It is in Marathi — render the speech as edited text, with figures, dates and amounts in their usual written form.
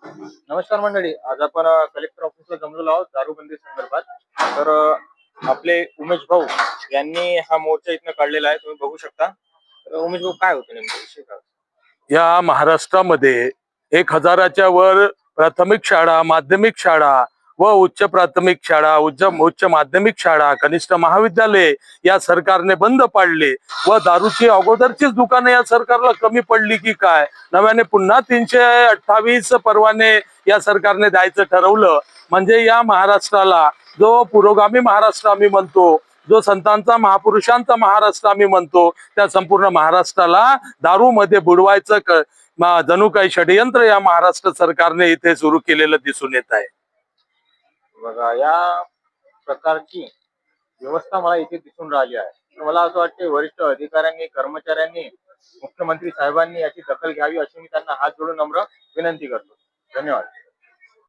नमस्कार मंडळी, आज आपण कलेक्टर ऑफिसला जमलेलो आहोत दारूबंदी संदर्भात. तर आपले उमेश भाऊ यांनी हा मोर्चा इथनं काढलेला आहे, तुम्ही बघू शकता. तर उमेश भाऊ, काय होतं नेमकं विषय काय? या महाराष्ट्रामध्ये 1000च्या वर प्राथमिक शाळा, माध्यमिक शाळा व उच्च प्राथमिक शाळा, उच्च माध्यमिक शाळा, कनिष्ठ महाविद्यालय या सरकारने बंद पाडले व दारूची अगोदरचीच दुकाने या सरकारला कमी पडली की काय, नव्याने पुन्हा 328 परवाने या सरकारने द्यायचं ठरवलं. म्हणजे या महाराष्ट्राला, जो पुरोगामी महाराष्ट्र आम्ही म्हणतो, जो संतांचा महापुरुषांचा महाराष्ट्र आम्ही म्हणतो, त्या संपूर्ण महाराष्ट्राला दारूमध्ये बुडवायचं जणू काही षडयंत्र या महाराष्ट्र सरकारने इथे सुरू केलेलं दिसून येत आहे. बघा, या प्रकारची व्यवस्था मला इथे दिसून राहिली आहे. तर मला असं वाटते वरिष्ठ अधिकाऱ्यांनी, कर्मचाऱ्यांनी, मुख्यमंत्री साहेबांनी याची दखल घ्यावी, अशी मी त्यांना हात जोडून नम्र विनंती करतो. धन्यवाद.